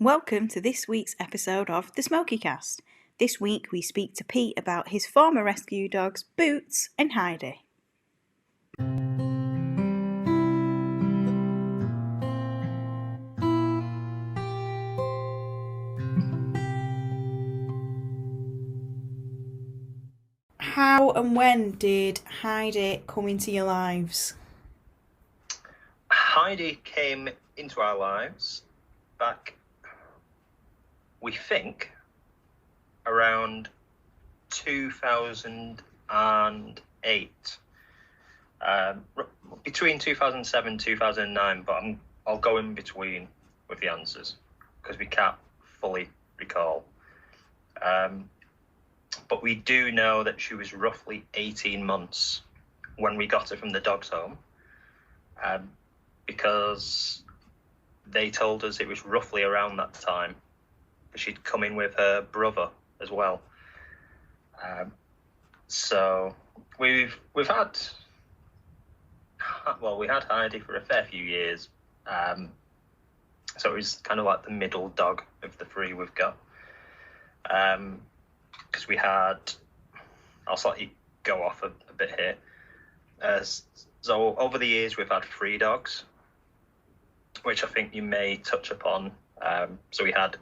Welcome to this week's episode of the Smokeycast. This week we speak to Pete about his former rescue dogs, Boots and Heidi. How and when did Heidi come into your lives? Heidi came into our lives back, we think, around 2008. Between 2007 and 2009, but I'll go in between with the answers because we can't fully recall. But we do know that she was roughly 18 months when we got her from the dog's home, because they told us it was roughly around that time. She'd come in with her brother as well. So we had Heidi for a fair few years. So it was kind of like the middle dog of the three we've got. Because we had, I'll slightly go off a bit here. So over the years, we've had 3 dogs, which I think you may touch upon. So we had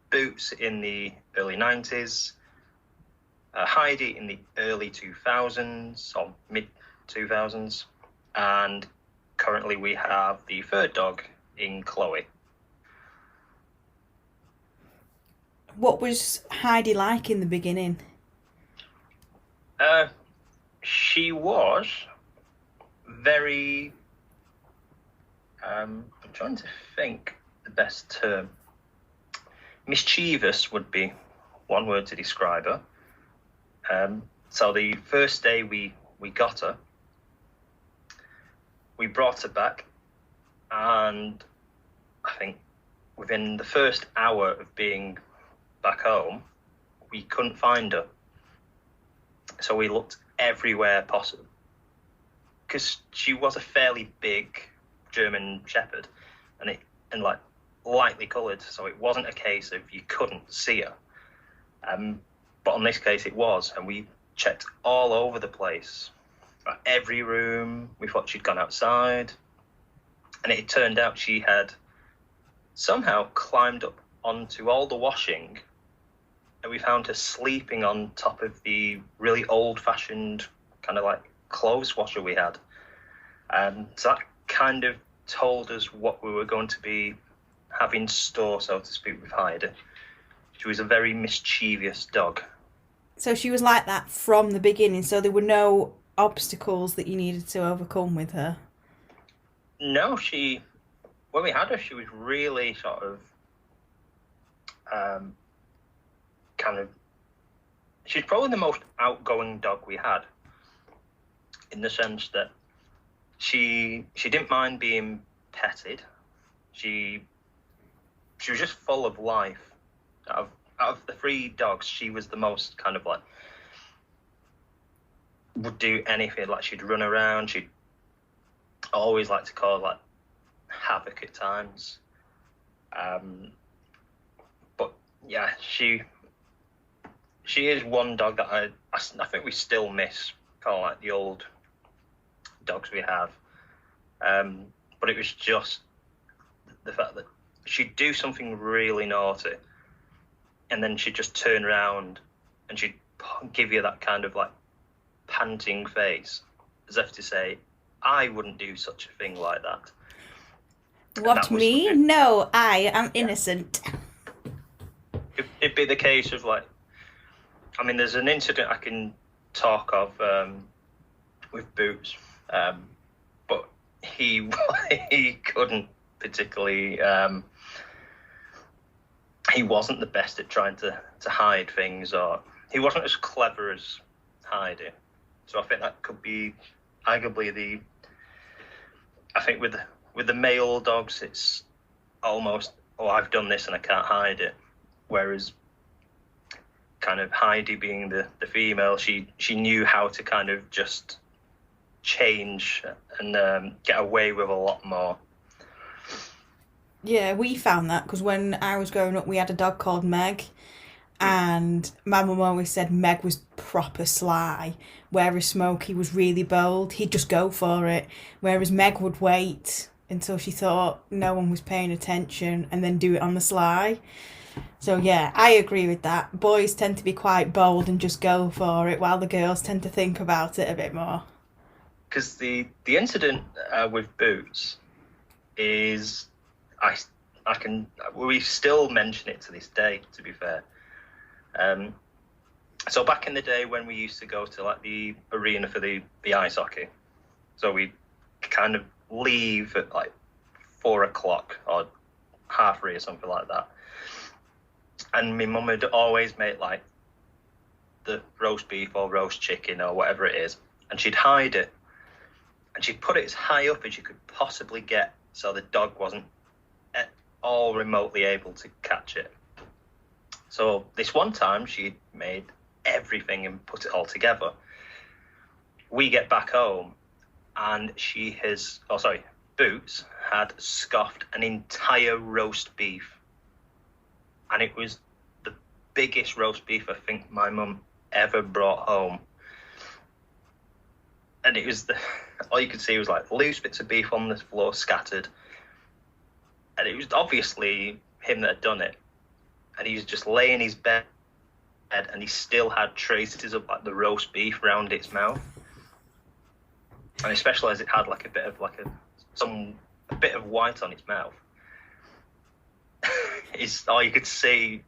Boots in the early 90s, Heidi in the early 2000s, or mid-2000s, and currently we have the 3rd dog in Chloe. What was Heidi like in the beginning? She was very, I'm trying to think the best term. Mischievous would be one word to describe her. So the first day we got her, we brought her back, and I think within the first hour of being back home, we couldn't find her. So we looked everywhere possible, because she was a fairly big German Shepherd, and like lightly coloured, so it wasn't a case of you couldn't see her. But on this case it was, and we checked all over the place, every room. We thought she'd gone outside, and it turned out she had somehow climbed up onto all the washing, and we found her sleeping on top of the really old-fashioned kind of like clothes washer we had. So that kind of told us what we were going to be having in store, so to speak, with Heidi. She was a very mischievous dog. So she was like that from the beginning, so there were no obstacles that you needed to overcome with her? No, when we had her, she was really sort of, she's probably the most outgoing dog we had, in the sense that she didn't mind being petted. She was just full of life. Out of the 3 dogs, she was the most kind of like, would do anything. Like, she'd run around, she'd always like to cause like havoc at times. But yeah, she is one dog that I think we still miss, kind of like the old dogs we have. But it was just the fact that she'd do something really naughty, and then she'd just turn around and she'd give you that kind of like panting face, as if to say, I wouldn't do such a thing like that. What, me? No, I am innocent. It'd be the case of like, I mean, there's an incident I can talk of with Boots, but he couldn't particularly, he wasn't the best at trying to hide things, or he wasn't as clever as Heidi. So I think that could be arguably I think with the male dogs, it's almost, oh, I've done this and I can't hide it. Whereas kind of Heidi being the female, she knew how to kind of just change and get away with a lot more. Yeah, we found that because when I was growing up, we had a dog called Meg, Mm. and my mum always said Meg was proper sly, whereas Smokey was really bold. He'd just go for it, whereas Meg would wait until she thought no one was paying attention and then do it on the sly. So yeah, I agree with that. Boys tend to be quite bold and just go for it, while the girls tend to think about it a bit more. Because the incident with Boots is, I I can we still mention it to this day. To be fair, um, so back in the day when we used to go to like the arena for the ice hockey, so we kind of leave at like 4 o'clock or 3:30 or something like that. And my mum would always make like the roast beef or roast chicken or whatever it is, and she'd hide it, and she'd put it as high up as you could possibly get, so the dog wasn't at all remotely able to catch it. So this one time she made everything and put it all together. We get back home and Boots had scoffed an entire roast beef. And it was the biggest roast beef I think my mum ever brought home. And it was all you could see was like loose bits of beef on the floor scattered. And it was obviously him that had done it. And he was just laying his bed and he still had traces of like the roast beef around its mouth. And especially as it had like a bit of white on its mouth. All you could see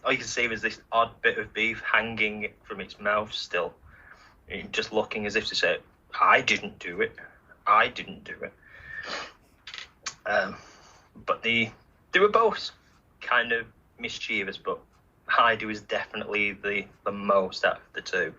was this odd bit of beef hanging from its mouth still, just looking as if to say, I didn't do it. But they were both kind of mischievous, but Heidi was definitely the most out of the two.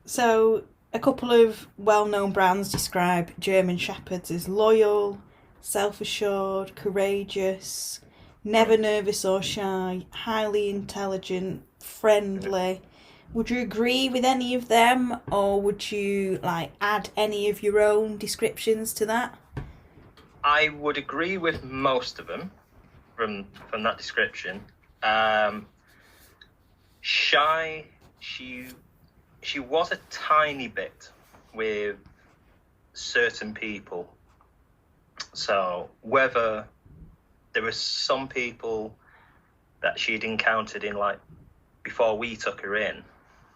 So, a couple of well known brands describe German Shepherds as loyal, self assured, courageous, never nervous or shy, highly intelligent, friendly. Would you agree with any of them, or would you like add any of your own descriptions to that? I would agree with most of them from that description. Shy, she was a tiny bit with certain people. So whether there were some people that she'd encountered in like before we took her in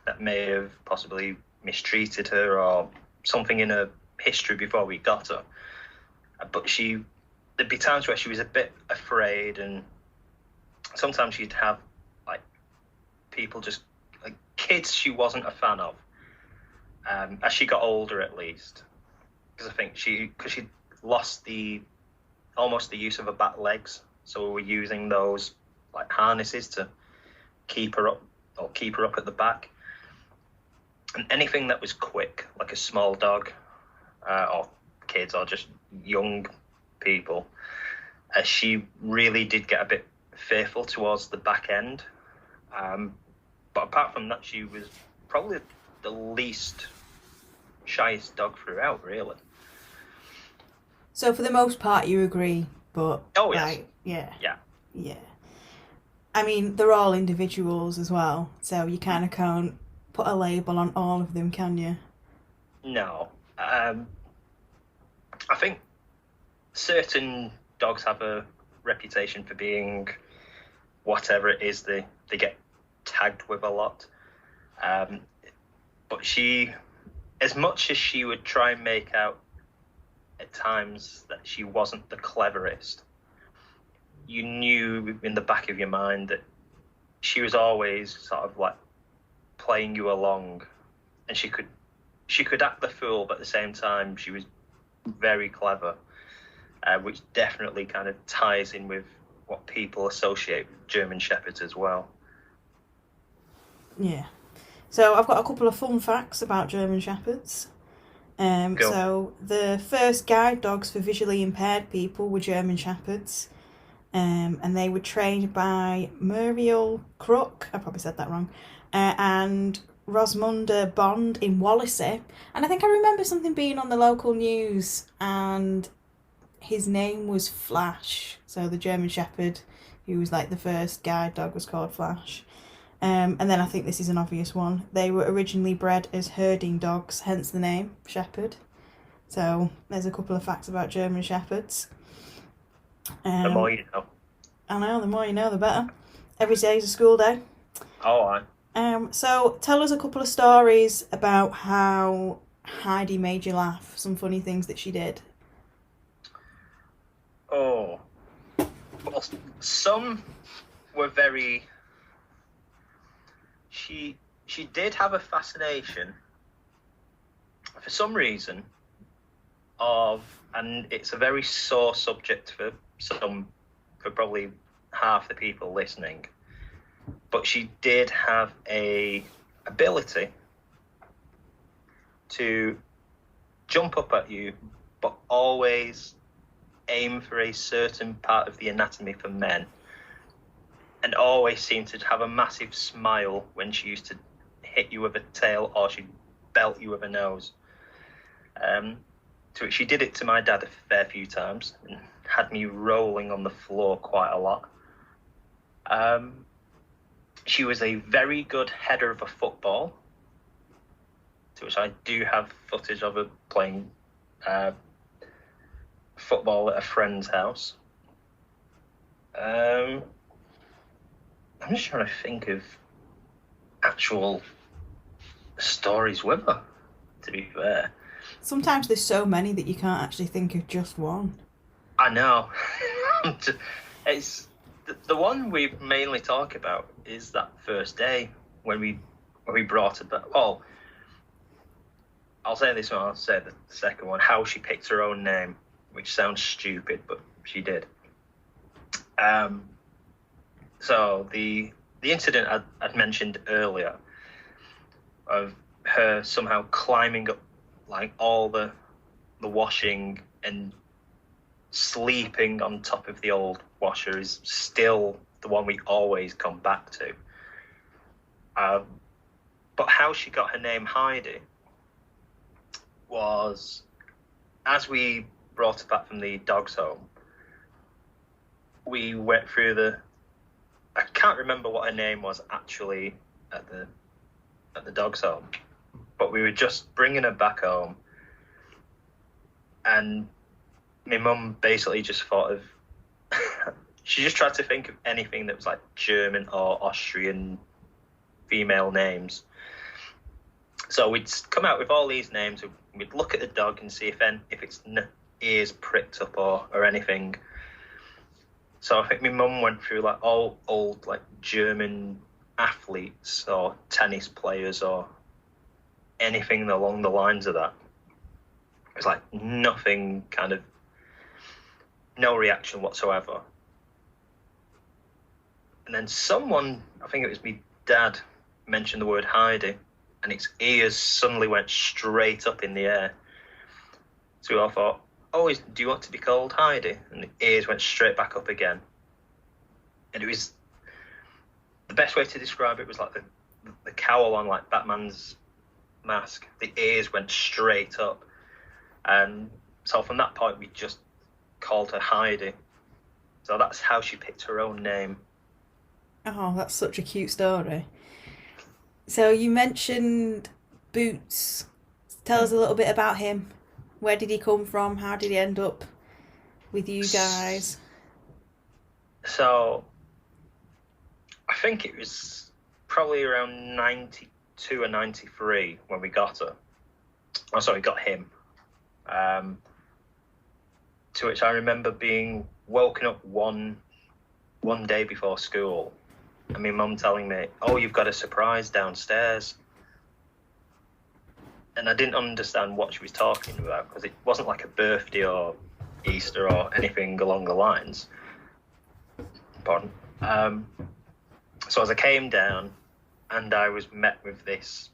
that may have possibly mistreated her or something in her history before we got her. But there'd be times where she was a bit afraid, and sometimes she'd have like people just like kids she wasn't a fan of. As she got older, at least, because I think because she'd lost almost the use of her back legs, so we were using those like harnesses to keep her up at the back. And anything that was quick, like a small dog, or kids, or just young people, she really did get a bit fearful towards the back end. But apart from that, she was probably the least shyest dog throughout, really. So, for the most part, you agree, but. Oh, yes. Like, yeah. Yeah. Yeah. I mean, they're all individuals as well, so you kind of can't put a label on all of them, can you? No. I think certain dogs have a reputation for being whatever it is they get tagged with a lot. But she, as much as she would try and make out at times that she wasn't the cleverest, you knew in the back of your mind that she was always sort of like playing you along, and she could act the fool, but at the same time she was very clever, which definitely kind of ties in with what people associate with German Shepherds as well. Yeah. So I've got a couple of fun facts about German Shepherds. So the first guide dogs for visually impaired people were German Shepherds. And they were trained by Muriel Crook, I probably said that wrong, and Rosmunda Bond in Wallasey. And I think I remember something being on the local news, and his name was Flash. So the German Shepherd, who was like the first guide dog, was called Flash. And then I think this is an obvious one. They were originally bred as herding dogs, hence the name Shepherd. So there's a couple of facts about German Shepherds. The more you know. I know, the more you know, the better. Every day's a school day. Oh, aye. So tell us a couple of stories about how Heidi made you laugh. Some funny things that she did. Oh. Well, some were very... She did have a fascination, for some reason, and it's a very sore subject for probably half the people listening, but she did have a ability to jump up at you, but always aim for a certain part of the anatomy for men, and always seemed to have a massive smile when she used to hit you with a tail or she'd belt you with a nose. To which she did it to my dad a fair few times and had me rolling on the floor quite a lot. She was a very good header of a football, to which I do have footage of her playing football at a friend's house. I'm just trying to think of actual stories with her, to be fair. Sometimes there's so many that you can't actually think of just one. I know. It's the one we mainly talk about is that first day when we brought it back. Well, I'll say this one, I'll say the second one, how she picked her own name, which sounds stupid, but she did. So the incident I'd mentioned earlier of her somehow climbing up like all the washing and sleeping on top of the old washer is still the one we always come back to. But how she got her name Heidi was, as we brought her back from the dog's home, we went through I can't remember what her name was actually at the dog's home, but we were just bringing her back home, and my mum basically just thought of she just tried to think of anything that was like German or Austrian female names. So we'd come out with all these names, we'd look at the dog and see if its ears pricked up or anything. So I think my mum went through like all old like German athletes or tennis players or anything along the lines of that. It was like nothing, kind of no reaction whatsoever. And then someone, I think it was my dad, mentioned the word Heidi, and its ears suddenly went straight up in the air. So we all thought, do you want to be called Heidi? And the ears went straight back up again. And it was, the best way to describe it was like the cowl on like Batman's mask. The ears went straight up. And so from that point, we just called her Heidi. So that's how she picked her own name. Oh, that's such a cute story. So you mentioned Boots. Tell us a little bit about him. Where did he come from? How did he end up with you guys? So I think it was probably around 92 or 93 when we got her. Oh, sorry, got him. To which I remember being woken up one day before school, and my mum telling me, you've got a surprise downstairs. And I didn't understand what she was talking about, because it wasn't like a birthday or Easter or anything along the lines. Pardon. So as I came down, and I was met with this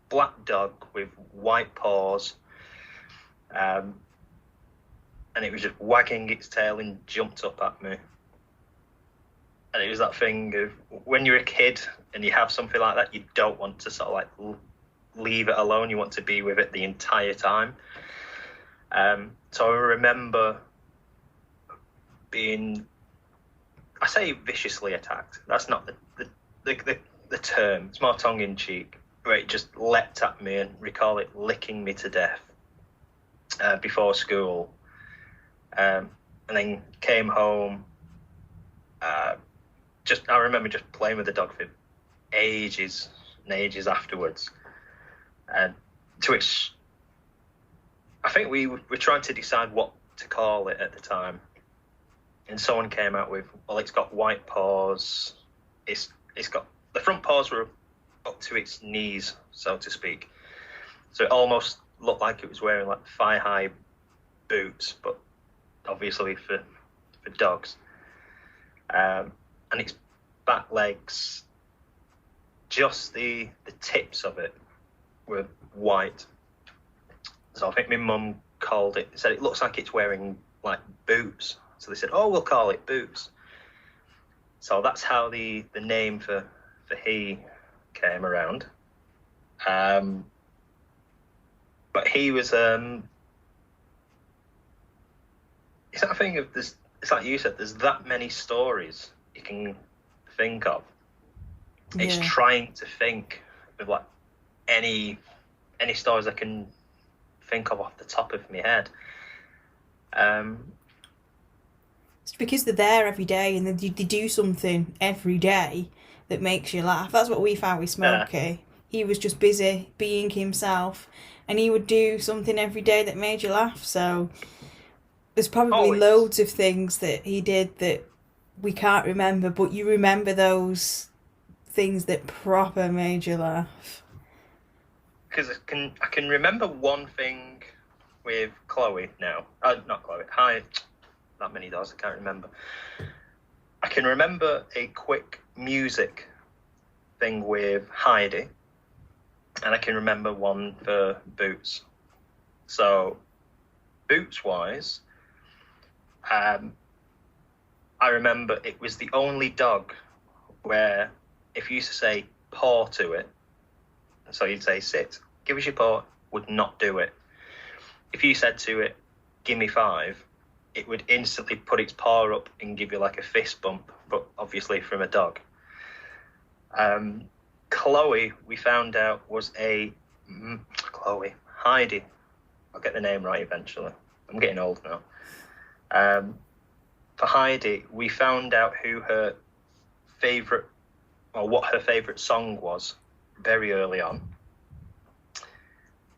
black dog with white paws, and it was just wagging its tail and jumped up at me. And it was that thing of, when you're a kid and you have something like that, you don't want to sort of like leave it alone. You want to be with it the entire time. So So I remember being, I say viciously attacked. That's not the term. It's more tongue in cheek. Where it just leapt at me, and recall it licking me to death before school, and then came home. I remember just playing with the dog for ages and ages afterwards, and to which I think we were trying to decide what to call it at the time, and someone came out with, well, it's got white paws. It's got, the front paws were up to its knees, so to speak. So it almost looked like it was wearing like thigh-high boots, but obviously for dogs. And its back legs, just the tips of it were white. So I think my mum called it, said it looks like it's wearing like boots. So they said, oh, we'll call it Boots. So that's how the name for he came around. But he was, it's that thing of this, it's like you said, there's that many stories you can think of. Yeah. It's trying to think of like any stories I can think of off the top of my head. It's because they're there every day, and they do something every day that makes you laugh. That's what we found with Smokey. Yeah. He was just busy being himself, and he would do something every day that made you laugh. So there's probably loads of things that he did that we can't remember, but you remember those things that proper made you laugh. Because I can remember one thing with Chloe now. Not Chloe. Hi. That many doors, I can't remember. I can remember a quick music thing with Heidi, and I can remember one for Boots. So, Boots-wise, I remember it was the only dog where if you used to say paw to it, so you'd say sit, give us your paw, would not do it. If you said to it, give me 5, it would instantly put its paw up and give you like a fist bump, but obviously from a dog. Chloe, we found out, was Heidi. I'll get the name right eventually. I'm getting old now. For Heidi, we found out what her favourite song was very early on.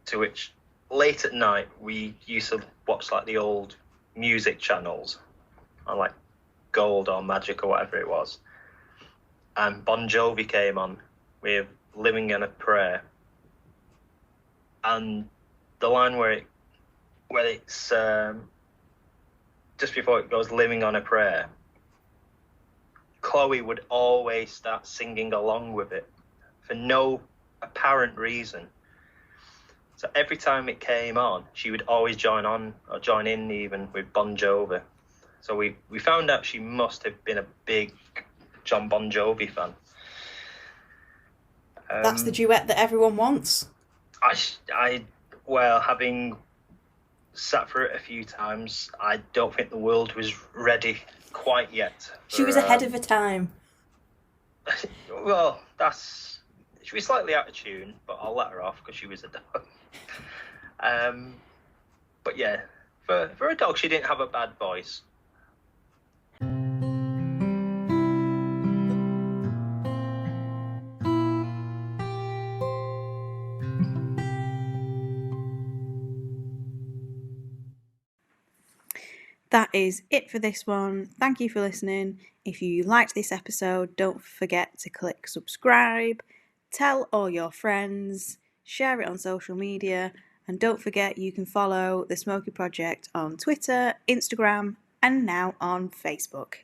To which, late at night, we used to watch like the old music channels on like Gold or Magic or whatever it was, and Bon Jovi came on with Living in a Prayer, and the line where it's just before it goes Living on a Prayer, Chloe would always start singing along with it for no apparent reason. So every time it came on, she would always join in even with Bon Jovi. So we found out she must have been a big John Bon Jovi fan. That's the duet that everyone wants. Having sat through it a few times, I don't think the world was ready quite yet. She was ahead of her time. Well, she was slightly out of tune, but I'll let her off because she was a dog. But yeah, for a dog, she didn't have a bad voice. That is it for this one. Thank you for listening. If you liked this episode, don't forget to click subscribe, tell all your friends, share it on social media, and don't forget you can follow the Smokey Project on Twitter, Instagram, and now on Facebook.